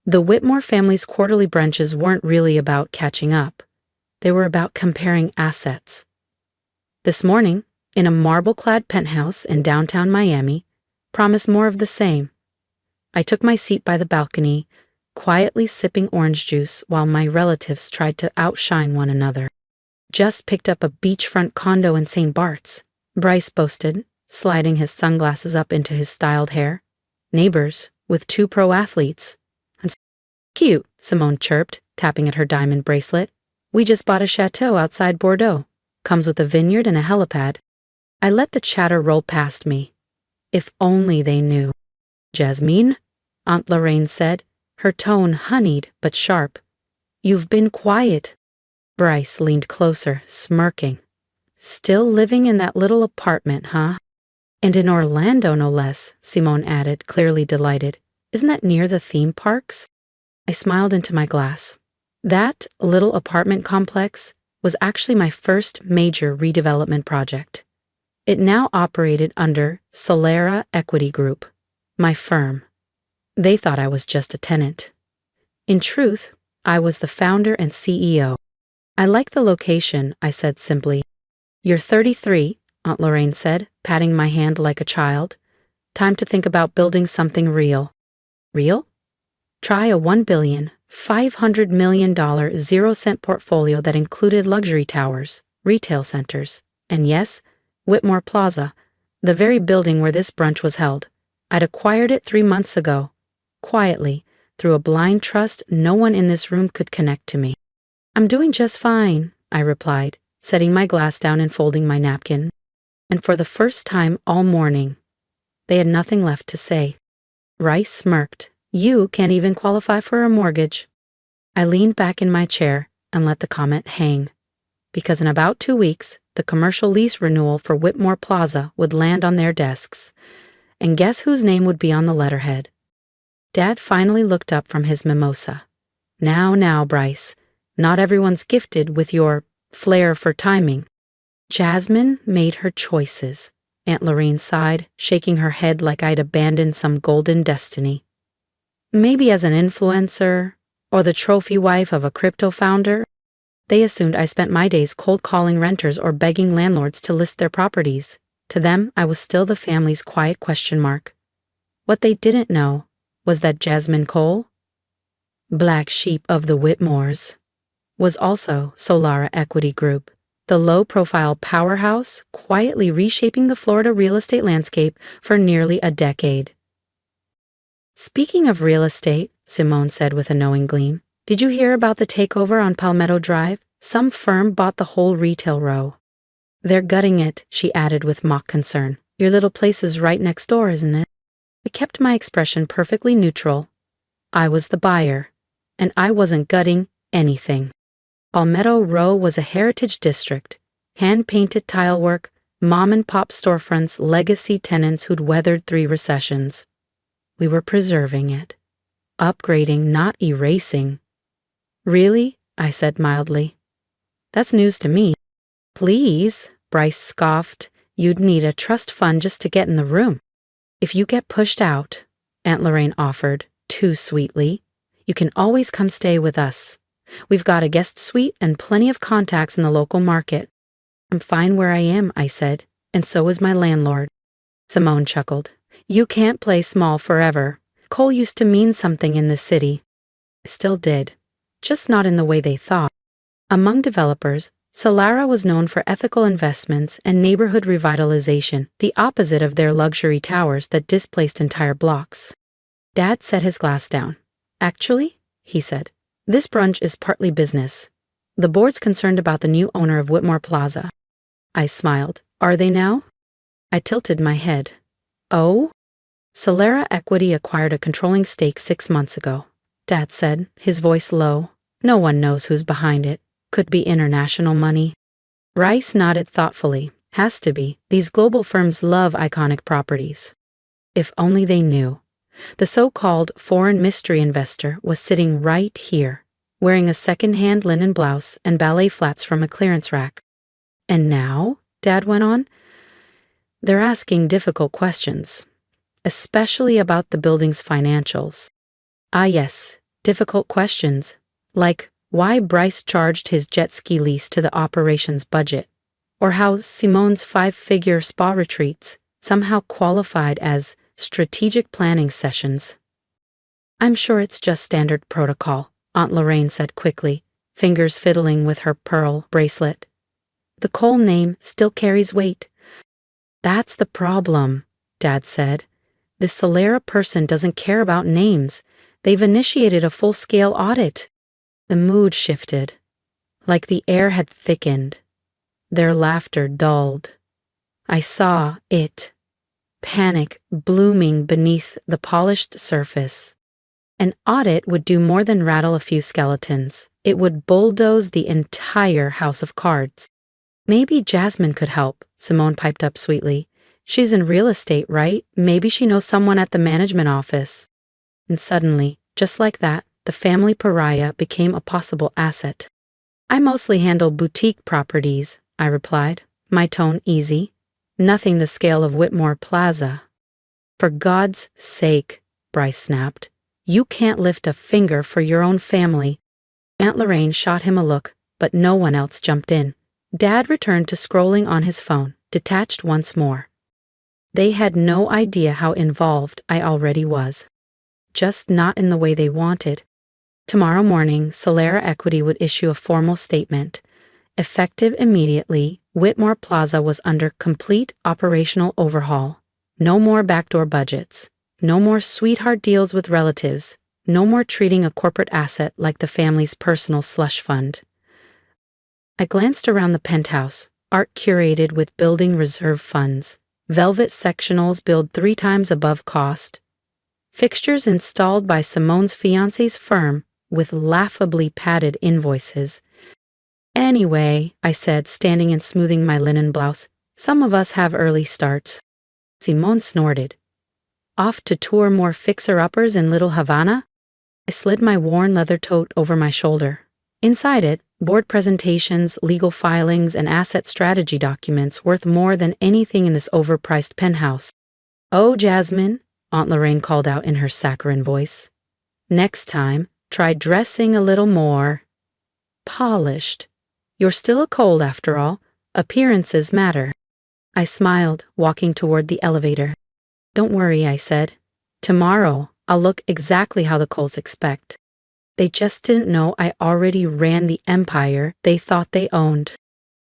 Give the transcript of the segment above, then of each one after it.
The Whitmore family's quarterly brunches weren't really about catching up. They were about comparing assets. This morning, in a marble-clad penthouse in downtown Miami, promised more of the same. I took my seat by the balcony, quietly sipping orange juice while my relatives tried to outshine one another. Just picked up a beachfront condo in St. Bart's, Bryce boasted, sliding his sunglasses up into his styled hair. Neighbors, with 2 pro athletes. Cute, Simone chirped, tapping at her diamond bracelet. We just bought a chateau outside Bordeaux. Comes with a vineyard and a helipad. I let the chatter roll past me. If only they knew. Jasmine, Aunt Lorraine said, her tone honeyed but sharp. You've been quiet. Bryce leaned closer, smirking. Still living in that little apartment, huh? And in Orlando, no less, Simone added, clearly delighted. Isn't that near the theme parks? I smiled into my glass. That little apartment complex was actually my first major redevelopment project. It now operated under Solera Equity Group, my firm. They thought I was just a tenant. In truth, I was the founder and CEO. I like the location, I said simply. You're 33, Aunt Lorraine said, patting my hand like a child. Time to think about building something real. Real? Try a $1,500 million 0-cent portfolio that included luxury towers, retail centers, and yes, Whitmore Plaza, the very building where this brunch was held. I'd acquired it 3 months ago, quietly, through a blind trust no one in this room could connect to me. I'm doing just fine, I replied, setting my glass down and folding my napkin. And for the first time all morning, they had nothing left to say. Rice smirked. You can't even qualify for a mortgage. I leaned back in my chair and let the comment hang. Because in about 2 weeks, the commercial lease renewal for Whitmore Plaza would land on their desks. And guess whose name would be on the letterhead? Dad finally looked up from his mimosa. Now, Bryce, not everyone's gifted with your flair for timing. Jasmine made her choices, Aunt Lorraine sighed, shaking her head like I'd abandoned some golden destiny. Maybe as an influencer, or the trophy wife of a crypto founder. They assumed I spent my days cold calling renters or begging landlords to list their properties. To them, I was still the family's quiet question mark. What they didn't know was that Jasmine Cole, black sheep of the Whitmores, was also Solera Equity Group, the low-profile powerhouse quietly reshaping the Florida real estate landscape for nearly a decade. Speaking of real estate, Simone said with a knowing gleam, did you hear about the takeover on Palmetto Drive? Some firm bought the whole retail row. They're gutting it, she added with mock concern. Your little place is right next door, isn't it? I kept my expression perfectly neutral. I was the buyer, and I wasn't gutting anything. Palmetto Row was a heritage district, hand-painted tilework, mom-and-pop storefronts, legacy tenants who'd weathered 3 recessions. We were preserving it. Upgrading, not erasing. Really? I said mildly. That's news to me. Please, Bryce scoffed. You'd need a trust fund just to get in the room. If you get pushed out, Aunt Lorraine offered, too sweetly, you can always come stay with us. We've got a guest suite and plenty of contacts in the local market. I'm fine where I am, I said, and so is my landlord. Simone chuckled. You can't play small forever. Coal used to mean something in this city. It still did, just not in the way they thought. Among developers, Solera was known for ethical investments and neighborhood revitalization, the opposite of their luxury towers that displaced entire blocks. Dad set his glass down. Actually, he said, this brunch is partly business. The board's concerned about the new owner of Whitmore Plaza. I smiled. Are they now? I tilted my head. Oh? Solera Equity acquired a controlling stake 6 months ago, Dad said, his voice low. No one knows who's behind it. Could be international money. Rice nodded thoughtfully. Has to be. These global firms love iconic properties. If only they knew. The so-called foreign mystery investor was sitting right here, wearing a second-hand linen blouse and ballet flats from a clearance rack. And now, Dad went on, they're asking difficult questions, especially about the building's financials. Ah yes, Difficult questions, like why Bryce charged his jet ski lease to the operations budget, or how Simone's 5-figure spa retreats somehow qualified as strategic planning sessions. I'm sure it's just standard protocol, Aunt Lorraine said quickly, fingers fiddling with her pearl bracelet. The Cole name still carries weight. That's the problem, Dad said. This Solera person doesn't care about names. They've initiated a full-scale audit. The mood shifted, like the air had thickened. Their laughter dulled. I saw it, panic blooming beneath the polished surface. An audit would do more than rattle a few skeletons. It would bulldoze the entire house of cards. Maybe Jasmine could help, Simone piped up sweetly. She's in real estate, right? Maybe she knows someone at the management office. And suddenly, just like that, the family pariah became a possible asset. I mostly handle boutique properties, I replied, my tone easy. Nothing the scale of Whitmore Plaza. For God's sake, Bryce snapped. You can't lift a finger for your own family. Aunt Lorraine shot him a look, but no one else jumped in. Dad returned to scrolling on his phone, detached once more. They had no idea how involved I already was. Just not in the way they wanted. Tomorrow morning, Solera Equity would issue a formal statement. Effective immediately, Whitmore Plaza was under complete operational overhaul. No more backdoor budgets. No more sweetheart deals with relatives. No more treating a corporate asset like the family's personal slush fund. I glanced around the penthouse, art curated with building reserve funds. Velvet sectionals billed 3 times above cost. Fixtures installed by Simone's fiancé's firm with laughably padded invoices. Anyway, I said, standing and smoothing my linen blouse, some of us have early starts. Simone snorted. Off to tour more fixer-uppers in Little Havana? I slid my worn leather tote over my shoulder. Inside it, board presentations, legal filings, and asset strategy documents worth more than anything in this overpriced penthouse. Oh, Jasmine, Aunt Lorraine called out in her saccharine voice. Next time, try dressing a little more polished. You're still a Cole after all. Appearances matter. I smiled, walking toward the elevator. Don't worry, I said. Tomorrow, I'll look exactly how the Coles expect. They just didn't know I already ran the empire they thought they owned.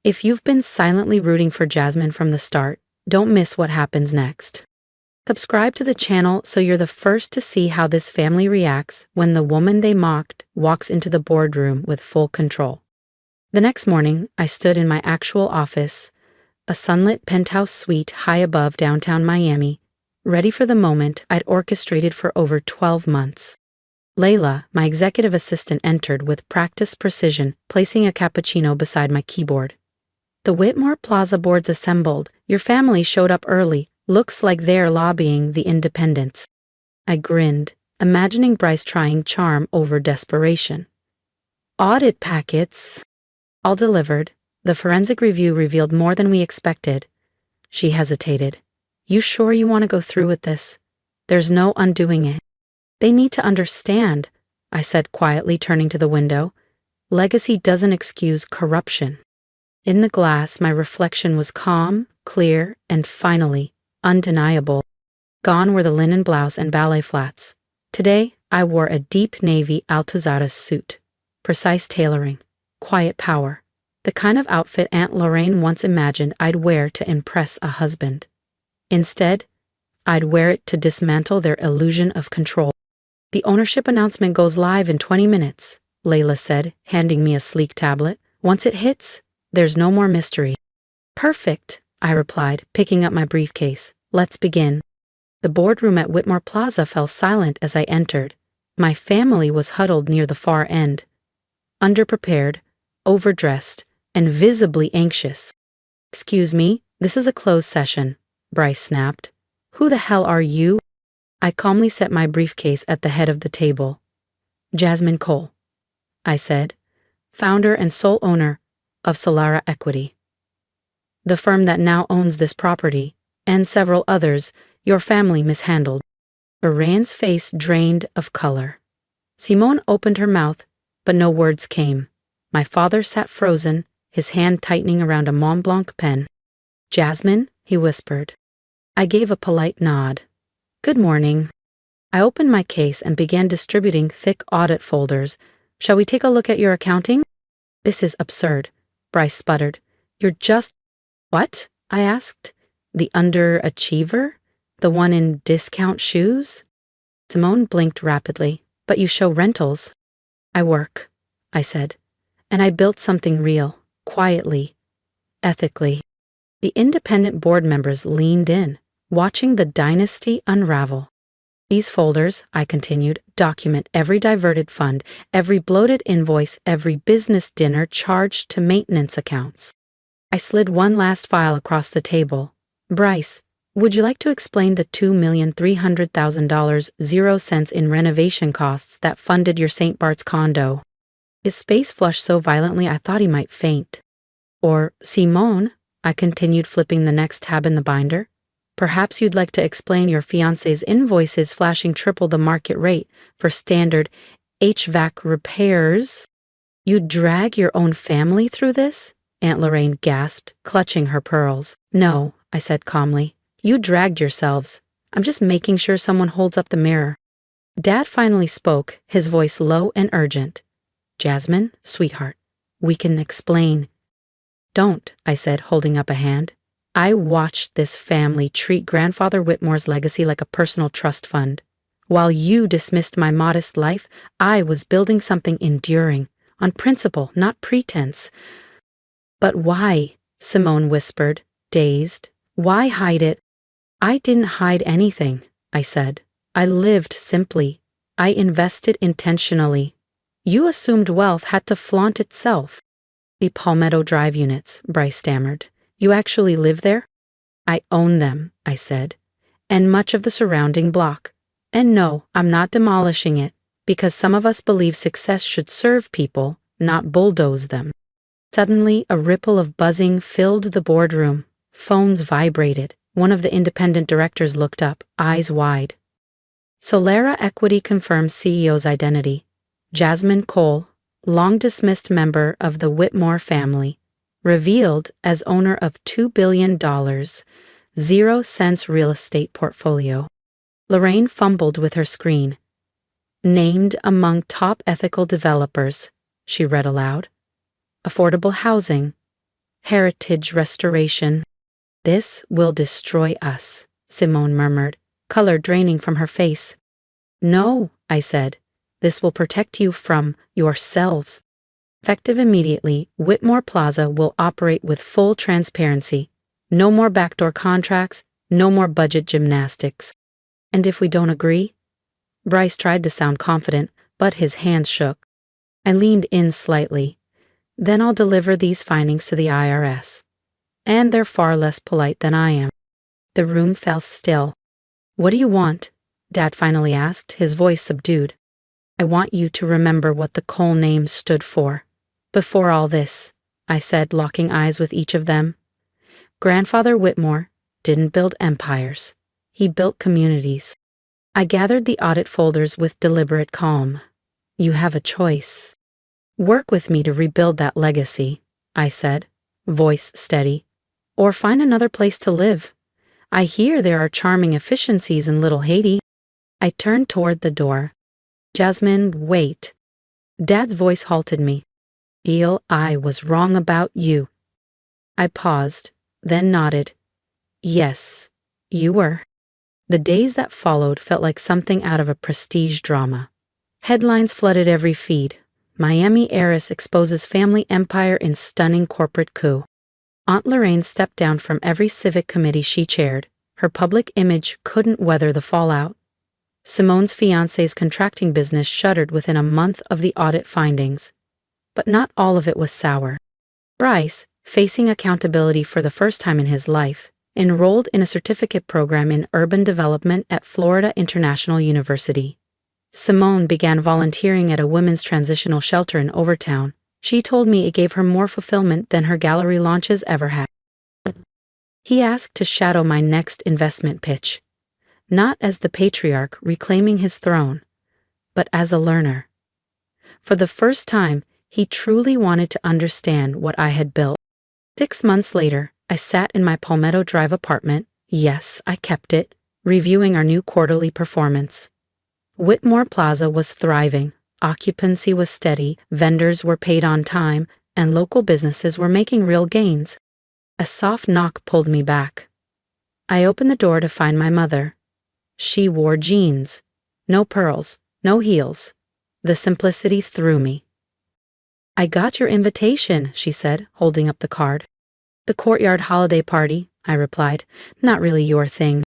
If you've been silently rooting for Jasmine from the start, don't miss what happens next. Subscribe to the channel so you're the first to see how this family reacts when the woman they mocked walks into the boardroom with full control. The next morning, I stood in my actual office, a sunlit penthouse suite high above downtown Miami, ready for the moment I'd orchestrated for over 12 months. Layla, my executive assistant, entered with practiced precision, placing a cappuccino beside my keyboard. The Whitmore Plaza board's assembled. Your family showed up early. Looks like they're lobbying the independents. I grinned, imagining Bryce trying charm over desperation. Audit packets. All delivered. The forensic review revealed more than we expected. She hesitated. You sure you want to go through with this? There's no undoing it. They need to understand, I said quietly, turning to the window. Legacy doesn't excuse corruption. In the glass, my reflection was calm, clear, and finally, undeniable. Gone were the linen blouse and ballet flats. Today, I wore a deep navy Altuzaras suit. Precise tailoring, quiet power. The kind of outfit Aunt Lorraine once imagined I'd wear to impress a husband. Instead, I'd wear it to dismantle their illusion of control. The ownership announcement goes live in 20 minutes, Layla said, handing me a sleek tablet. Once it hits, there's no more mystery. Perfect, I replied, picking up my briefcase. Let's begin. The boardroom at Whitmore Plaza fell silent as I entered. My family was huddled near the far end. Underprepared, overdressed, and visibly anxious. Excuse me, this is a closed session, Bryce snapped. Who the hell are you? I calmly set my briefcase at the head of the table. Jasmine Cole, I said, founder and sole owner of Solera Equity. The firm that now owns this property, and several others, your family mishandled. Iran's face drained of color. Simone opened her mouth, but no words came. My father sat frozen, his hand tightening around a Mont Blanc pen. "Jasmine," he whispered. I gave a polite nod. "Good morning." I opened my case and began distributing thick audit folders. "Shall we take a look at your accounting?" "This is absurd," Bryce sputtered. "You're just—" "What?" I asked. "The underachiever? The one in discount shoes?" Simone blinked rapidly. "But you show rentals." "I work," I said. "And I built something real, quietly, ethically." The independent board members leaned in, watching the dynasty unravel. "These folders," I continued, "document every diverted fund, every bloated invoice, every business dinner charged to maintenance accounts." I slid one last file across the table. "Bryce, would you like to explain the $2,300,000 0 cents in renovation costs that funded your St. Bart's condo?" His face flushed so violently I thought he might faint. "Or, Simone," I continued, flipping the next tab in the binder, "perhaps you'd like to explain your fiancé's invoices flashing triple the market rate for standard HVAC repairs." "You'd drag your own family through this?" Aunt Lorraine gasped, clutching her pearls. "No," I said calmly. "You dragged yourselves. I'm just making sure someone holds up the mirror." Dad finally spoke, his voice low and urgent. "Jasmine, sweetheart, we can explain." "Don't," I said, holding up a hand. "I watched this family treat Grandfather Whitmore's legacy like a personal trust fund. While you dismissed my modest life, I was building something enduring, on principle, not pretense." "But why?" Simone whispered, dazed. "Why hide it?" "I didn't hide anything," I said. "I lived simply. I invested intentionally. You assumed wealth had to flaunt itself." "The Palmetto Drive units," Bryce stammered. "You actually live there?" "I own them," I said, "and much of the surrounding block. And no, I'm not demolishing it, because some of us believe success should serve people, not bulldoze them." Suddenly, a ripple of buzzing filled the boardroom. Phones vibrated. One of the independent directors looked up, eyes wide. Solera Equity confirms CEO's identity. Jasmine Cole, long dismissed member of the Whitmore family, revealed as owner of $2 billion, 0 cents real estate portfolio. Lorraine fumbled with her screen. "Named among top ethical developers," she read aloud. "Affordable housing, heritage restoration." "This will destroy us," Simone murmured, color draining from her face. "No," I said. "This will protect you from yourselves." Effective immediately, Whitmore Plaza will operate with full transparency. No more backdoor contracts, no more budget gymnastics. "And if we don't agree?" Bryce tried to sound confident, but his hands shook. I leaned in slightly. "Then I'll deliver these findings to the IRS. And they're far less polite than I am." The room fell still. "What do you want?" Dad finally asked, his voice subdued. "I want you to remember what the Cole name stood for. Before all this," I said, locking eyes with each of them. "Grandfather Whitmore didn't build empires. He built communities." I gathered the audit folders with deliberate calm. "You have a choice. Work with me to rebuild that legacy," I said, voice steady, "or find another place to live. I hear there are charming efficiencies in Little Haiti." I turned toward the door. "Jasmine, wait." Dad's voice halted me. "Feel I was wrong about you." I paused, then nodded. "Yes, you were." The days that followed felt like something out of a prestige drama. Headlines flooded every feed. Miami heiress exposes family empire in stunning corporate coup. Aunt Lorraine stepped down from every civic committee she chaired. Her public image couldn't weather the fallout. Simone's fiancé's contracting business shuttered within a month of the audit findings. But not all of it was sour. Bryce, facing accountability for the first time in his life, enrolled in a certificate program in urban development at Florida International University. Simone began volunteering at a women's transitional shelter in Overtown. She told me it gave her more fulfillment than her gallery launches ever had. He asked to shadow my next investment pitch. Not as the patriarch reclaiming his throne, but as a learner, For the first time, he truly wanted to understand what I had built. 6 months later, I sat in my Palmetto Drive apartment, yes, I kept it, reviewing our new quarterly performance. Whitmore Plaza was thriving, occupancy was steady, vendors were paid on time, and local businesses were making real gains. A soft knock pulled me back. I opened the door to find my mother. She wore jeans. No pearls, no heels. The simplicity threw me. "I got your invitation," she said, holding up the card. "The courtyard holiday party," I replied. "Not really your thing."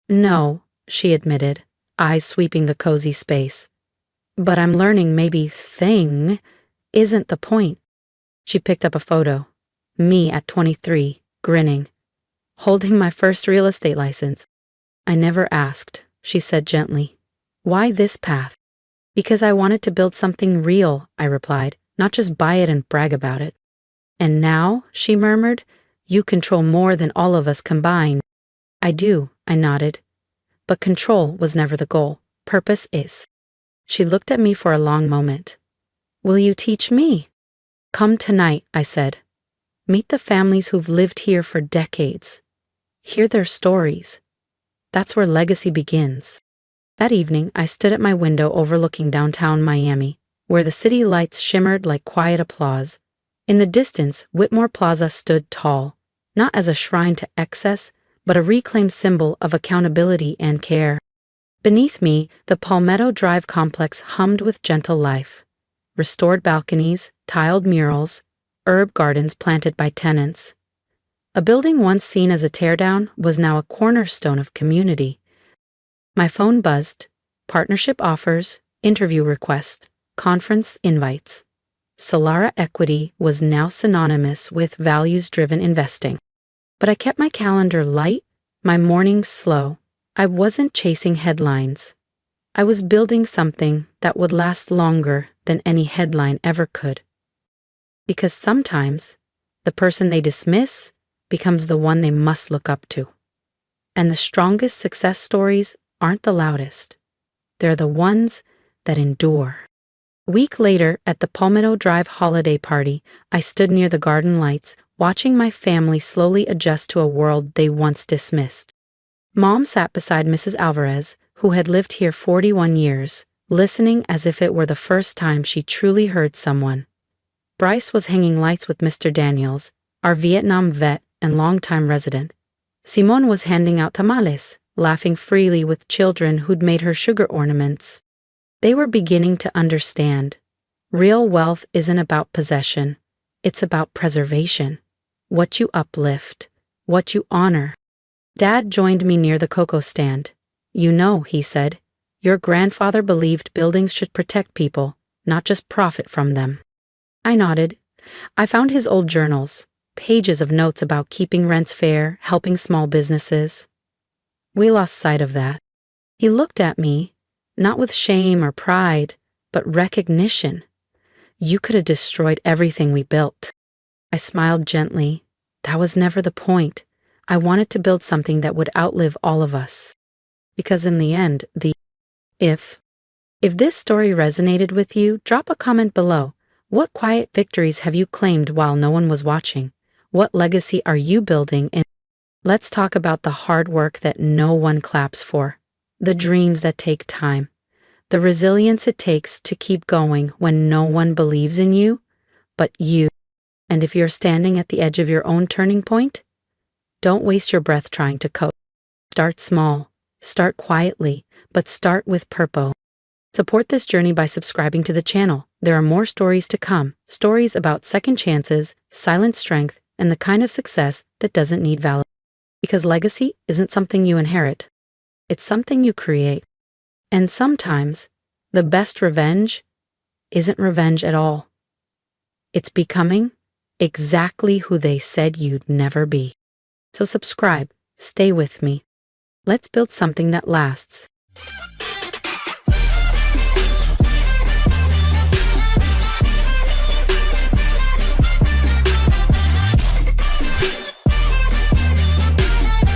"No," she admitted, eyes sweeping the cozy space. "But I'm learning maybe thing isn't the point." She picked up a photo. Me at 23, grinning, holding my first real estate license. "I never asked," she said gently. "Why this path?" "Because I wanted to build something real," I replied, "not just buy it and brag about it." "And now," she murmured, "you control more than all of us combined." "I do," I nodded. "But control was never the goal. Purpose is." She looked at me for a long moment. "Will you teach me?" "Come tonight," I said. "Meet the families who've lived here for decades. Hear their stories. That's where legacy begins." That evening, I stood at my window overlooking downtown Miami, where the city lights shimmered like quiet applause. In the distance, Whitmore Plaza stood tall, not as a shrine to excess, but a reclaimed symbol of accountability and care. Beneath me, the Palmetto Drive complex hummed with gentle life. Restored balconies, tiled murals, herb gardens planted by tenants. A building once seen as a teardown was now a cornerstone of community. My phone buzzed. Partnership offers, interview requests, conference invites. Solara Equity was now synonymous with values-driven investing. But I kept my calendar light, my mornings slow. I wasn't chasing headlines. I was building something that would last longer than any headline ever could. Because sometimes, the person they dismiss becomes the one they must look up to. And the strongest success stories aren't the loudest. They're the ones that endure. A week later, at the Palmetto Drive holiday party, I stood near the garden lights, watching my family slowly adjust to a world they once dismissed. Mom sat beside Mrs. Alvarez, who had lived here 41 years, listening as if it were the first time she truly heard someone. Bryce was hanging lights with Mr. Daniels, our Vietnam vet and longtime resident. Simone was handing out tamales, laughing freely with children who'd made her sugar ornaments. They were beginning to understand. Real wealth isn't about possession. It's about preservation. What you uplift, what you honor. Dad joined me near the cocoa stand. "You know," he said, "your grandfather believed buildings should protect people, not just profit from them." I nodded. I found his old journals, pages of notes about keeping rents fair, helping small businesses. We lost sight of that. He looked at me, not with shame or pride, but recognition. "You could have destroyed everything we built." I smiled gently. That was never the point. I wanted to build something that would outlive all of us. Because in the end, if this story resonated with you, drop a comment below. What quiet victories have you claimed while no one was watching? What legacy are you building? And let's talk about the hard work that no one claps for, the dreams that take time, the resilience it takes to keep going when no one believes in you, but you. And if you're standing at the edge of your own turning point, don't waste your breath trying to cope. Start small, start quietly, but start with purpose. Support this journey by subscribing to the channel. There are more stories to come, stories about second chances, silent strength, and the kind of success that doesn't need validation. Because legacy isn't something you inherit. It's something you create. And sometimes, the best revenge isn't revenge at all. It's becoming exactly who they said you'd never be. So subscribe, stay with me. Let's build something that lasts.